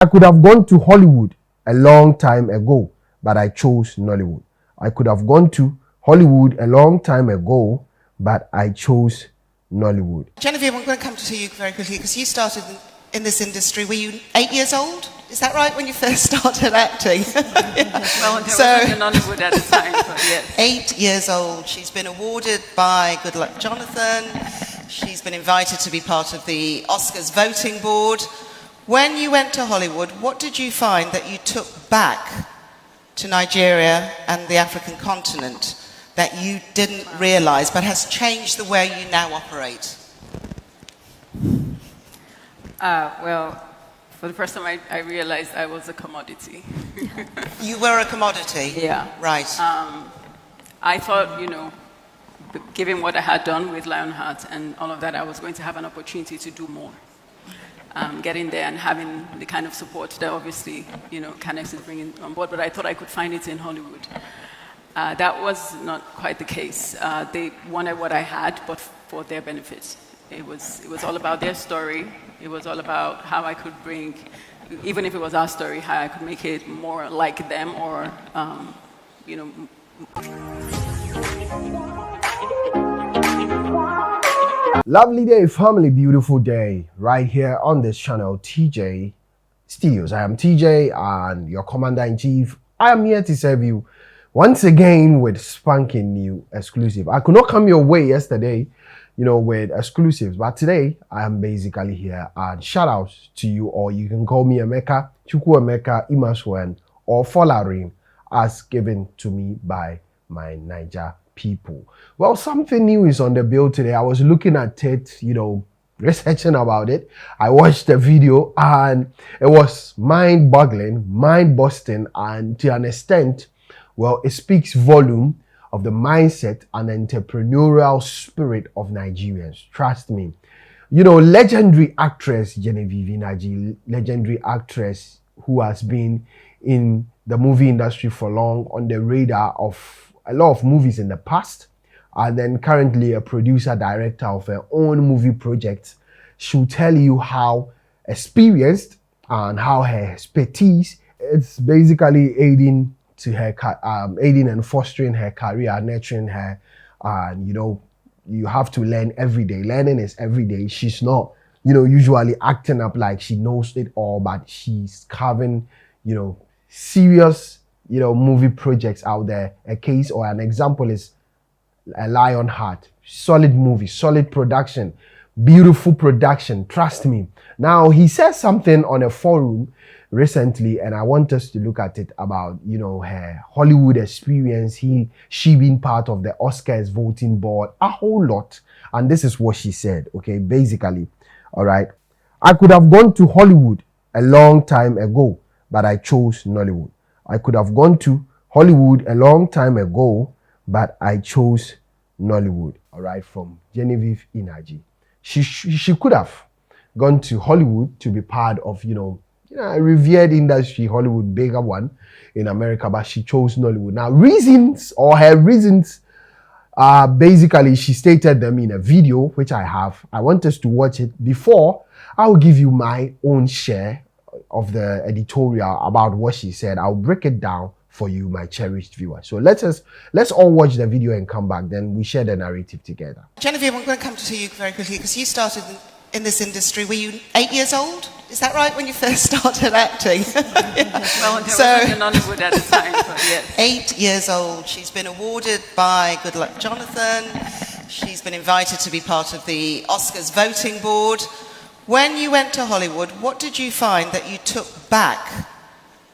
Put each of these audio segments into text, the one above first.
I could have gone to Hollywood a long time ago, but I chose Nollywood. I could have gone to Hollywood a long time ago, but I chose Nollywood. Genevieve, I'm going to come to you very quickly because you started in this industry. Were you 8 years old? Is that right, when you first started acting? Well, there wasn't Nollywood at the time, but yes. 8 years old. She's been awarded by Good Luck Jonathan. She's been invited to be part of the Oscars voting board. When you went to Hollywood, what did you find that you took back to Nigeria and the African continent that you didn't realize but has changed the way you now operate? Well, for the first time I realized I was a commodity. You were a commodity? Yeah. Right. I thought, given what I had done with Lionheart and all of that, I was going to have an opportunity to do more. Getting there and having the kind of support that obviously, Canex is bringing on board, but I thought I could find it in Hollywood. That was not quite the case. They wanted what I had, but for their benefit. It was all about their story. It was all about how I could bring, even if it was our story, how I could make it more like them or, Lovely day, family, beautiful day, right here on this channel, TJ Studios. I am TJ and your Commander-in-Chief. I am here to serve you once again with spanking new exclusive. I could not come your way yesterday, with exclusives, but today I am basically here. And shout out to you, or you can call me Emeka, Chukwu Emeka, Imaswen, or Folarin, as given to me by my Niger people. Well, something new is on the bill today. I was looking at it, researching about it. I watched the video and it was mind-boggling, mind-busting, and to an extent, well, it speaks volume of the mindset and entrepreneurial spirit of Nigerians. Trust me. Legendary actress Genevieve Nnaji, legendary actress who has been in the movie industry for long, on the radar of a lot of movies in the past, and then currently a producer director of her own movie projects. She'll tell you how experienced and how her expertise is basically aiding and fostering her career, nurturing her. And you have to learn every day. Learning is every day. She's not usually acting up like she knows it all, but she's carving serious movie projects out there. A case or an example is a Lionheart. Solid movie, solid production, beautiful production, trust me. Now, he says something on a forum recently, and I want us to look at it about, her Hollywood experience, she being part of the Oscars voting board, a whole lot. And this is what she said, okay, basically, all right. I could have gone to Hollywood a long time ago, but I chose Nollywood. I could have gone to Hollywood a long time ago, but I chose Nollywood. All right, from Genevieve Nnaji. She could have gone to Hollywood to be part of, a revered industry, Hollywood, bigger one in America, but she chose Nollywood. Now, her reasons, basically, she stated them in a video, which I have. I want us to watch it before I'll give you my own share of the editorial about what she said. I'll break it down for you, my cherished viewer. So let's all watch the video and come back. Then we share the narrative together. Genevieve, I'm going to come to you very quickly because you started in this industry. Were you 8 years old? Is that right, when you first started acting? Well, there wasn't Nollywood at the time, but yes. 8 years old. She's been awarded by Good Luck Jonathan. She's been invited to be part of the Oscars voting board. When you went to Hollywood, what did you find that you took back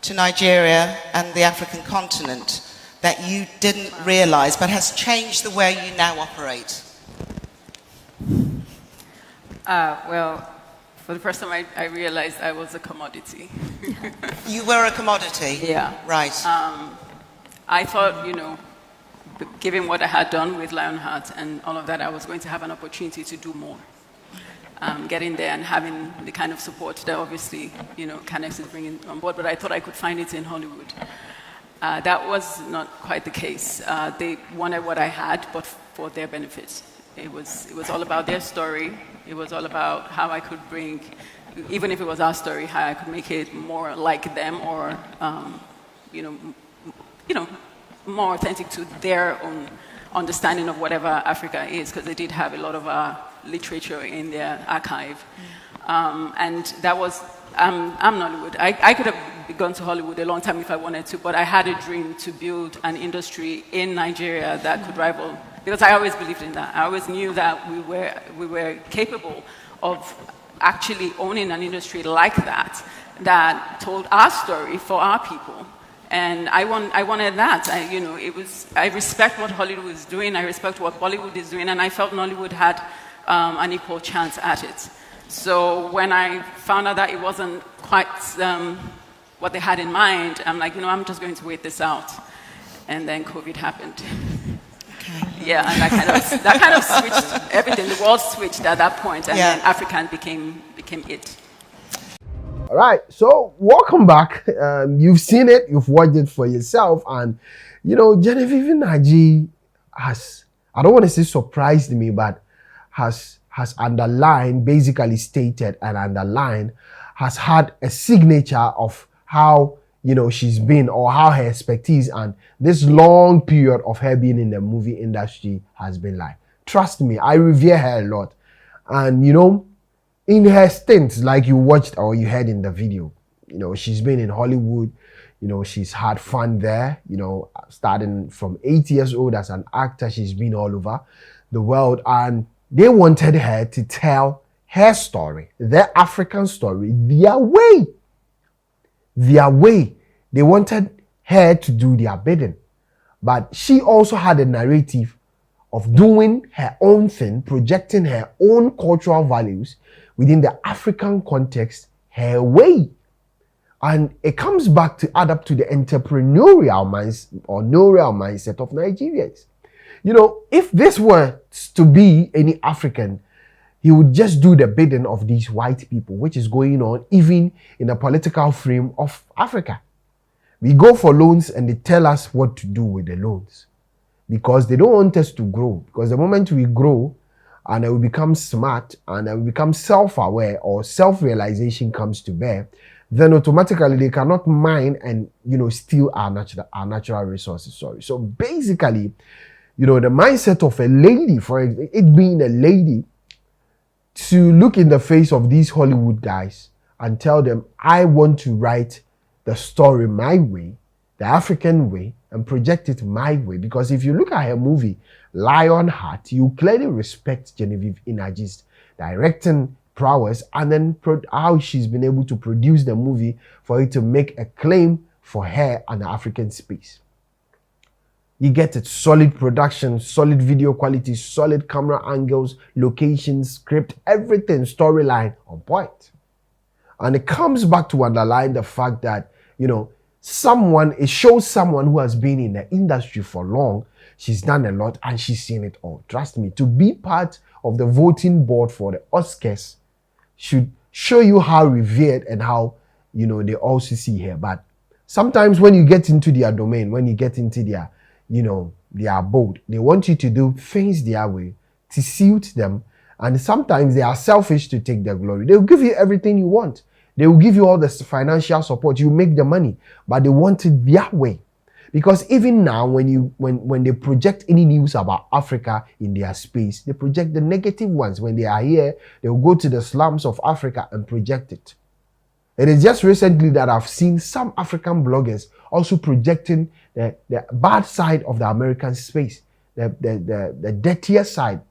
to Nigeria and the African continent that you didn't realize but has changed the way you now operate? Well, for the first time I realized I was a commodity. You were a commodity? Yeah. Right. I thought, given what I had done with Lionheart and all of that, I was going to have an opportunity to do more. Getting there and having the kind of support that obviously, Canex is bringing on board, but I thought I could find it in Hollywood. That was not quite the case. They wanted what I had, but for their benefit. It was all about their story. It was all about how I could bring, even if it was our story, how I could make it more like them, or you know, more authentic to their own understanding of whatever Africa is, because they did have a lot of literature in their archive. And that was, I'm Nollywood. I could have gone to Hollywood a long time if I wanted to, but I had a dream to build an industry in Nigeria that could rival, because I always believed in that. I always knew that we were capable of actually owning an industry like that, that told our story for our people. And I wanted that. I respect what Hollywood is doing. I respect what Bollywood is doing, and I felt Nollywood had an equal chance at it. So when I found out that it wasn't quite what they had in mind, I'm like, I'm just going to wait this out. And then COVID happened. Okay. Yeah, and that kind of switched everything. The world switched at that point, and then African became it. All right, so welcome back. You've seen it, you've watched it for yourself, and Genevieve Nnaji has, I don't want to say surprised me, but has underlined, basically stated and underlined, has had a signature of how she's been, or how her expertise and this long period of her being in the movie industry has been like. Trust me, I revere her a lot, and in her stints, like you watched or you heard in the video, she's been in Hollywood, she's had fun there, starting from 8 years old as an actor, she's been all over the world, and they wanted her to tell her story, their African story, their way. They wanted her to do their bidding. But she also had a narrative of doing her own thing, projecting her own cultural values within the African context, her way. And it comes back to add up to the entrepreneurial mindset of Nigerians. If this were to be any African, he would just do the bidding of these white people, which is going on even in the political frame of Africa. We go for loans and they tell us what to do with the loans, because they don't want us to grow. Because the moment we grow, and we become smart, and we become self-aware, or self-realization comes to bear, then automatically they cannot mine and steal our natural resources. So basically, the mindset of a lady, for it being a lady, to look in the face of these Hollywood guys and tell them, I want to write the story my way, the African way, and project it my way. Because if you look at her movie Lionheart, you clearly respect Genevieve Nnaji's directing prowess, and then how she's been able to produce the movie for it to make a claim for her and the African space. You get it, solid production, solid video quality, solid camera angles, locations, script, everything, storyline on point. And it comes back to underline the fact that, it shows someone who has been in the industry for long. She's done a lot and she's seen it all. Trust me, to be part of the voting board for the Oscars should show you how revered and how, they also see her. But sometimes when you get into their domain, when you get into their, their abode, they want you to do things their way to suit them. And sometimes they are selfish to take the glory. They will give you everything you want. They will give you all the financial support. You make the money, but they want it their way. Because even now, when they project any news about Africa in their space, they project the negative ones. When they are here, they will go to the slums of Africa and project it. It is just recently that I've seen some African bloggers also projecting the bad side of the American space, the dirtier side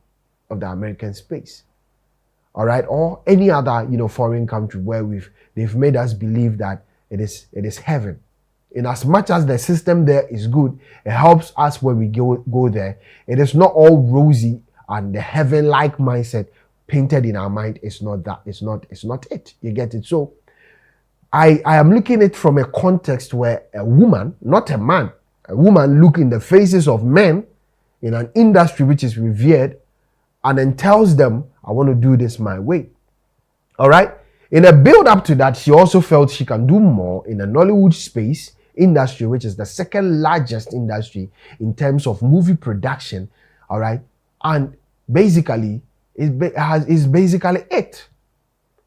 of the American space. All right, or any other foreign country where they've made us believe that it is heaven. In as much as the system there is good, it helps us when we go there. It is not all rosy, and the heaven-like mindset painted in our mind is not that. It's not it. You get it? So I am looking at it from a context where a woman, not a man, a woman look in the faces of men in an industry which is revered, and then tells them, I want to do this my way. All right? In a build up to that, she also felt she can do more in the Nollywood space industry, which is the second largest industry in terms of movie production. All right? And basically is basically it.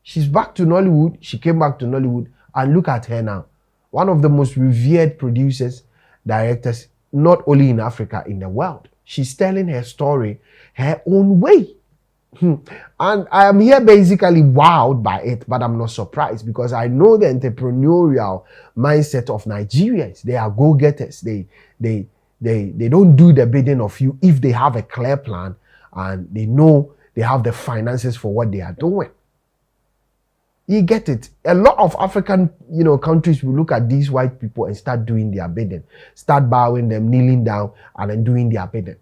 She's back to Nollywood. She came back to Nollywood, and look at her now. One of the most revered producers, directors, not only in Africa, in the world. She's telling her story her own way. And I am here basically wowed by it, but I'm not surprised because I know the entrepreneurial mindset of Nigerians. They are go-getters. They don't do the bidding of you if they have a clear plan and they know they have the finances for what they are doing. You get it. A lot of African, countries will look at these white people and start doing their bidding, start bowing them, kneeling down, and then doing their bidding.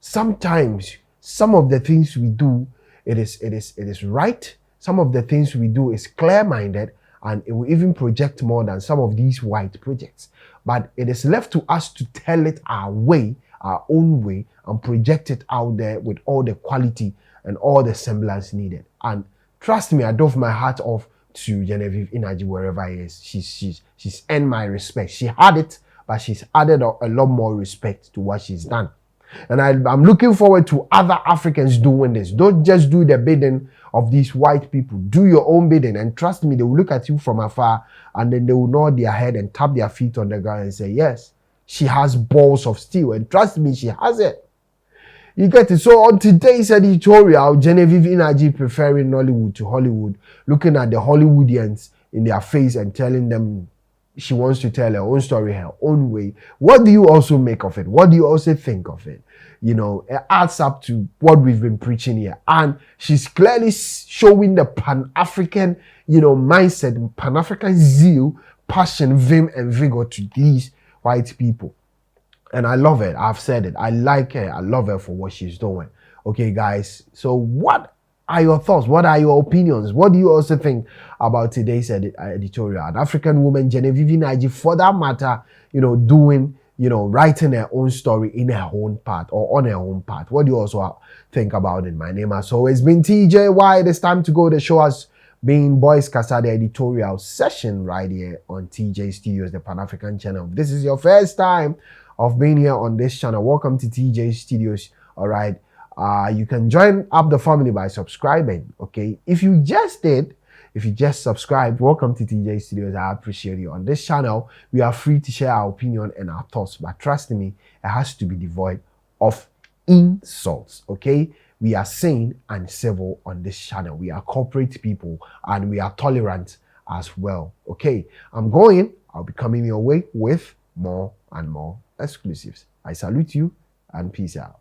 Sometimes some of the things we do, it is right. Some of the things we do is clear-minded, and it will even project more than some of these white projects. But it is left to us to tell it our way, our own way, and project it out there with all the quality and all the semblance needed. And trust me, I doff my hat off to Genevieve Nnaji wherever he is. She's earned my respect. She had it, but she's added a lot more respect to what she's done. And I'm looking forward to other Africans doing this. Don't just do the bidding of these white people. Do your own bidding. And trust me, they will look at you from afar and then they will nod their head and tap their feet on the ground and say, yes, she has balls of steel. And trust me, she has it. You get it? So on today's editorial, Genevieve Nnaji preferring Nollywood to Hollywood, looking at the Hollywoodians in their face and telling them she wants to tell her own story her own way. What do you also make of it? What do you also think of it? It adds up to what we've been preaching here. And she's clearly showing the Pan-African, mindset, Pan-African zeal, passion, vim, and vigor to these white people. And I love it. I've said it. I like her. I love her for what she's doing. Okay, guys. So what are your thoughts? What are your opinions? What do you also think about today's editorial? An African woman, Genevieve Nnaji, for that matter, doing, writing her own story in her own part or on her own part. What do you also think about it? My name has always been TJY. It is time to go. The show has been Boys Casa, the editorial session right here on TJ Studios, the Pan-African channel. If this is your first time of being here on this channel, welcome to TJ Studios. All right. You can join up the family by subscribing, okay? If you just subscribed, welcome to TJ Studios. I appreciate you. On this channel, we are free to share our opinion and our thoughts, but trust me, it has to be devoid of insults, okay? We are sane and civil on this channel. We are corporate people and we are tolerant as well, okay? I'll be coming your way with more and more exclusives. I salute you and peace out.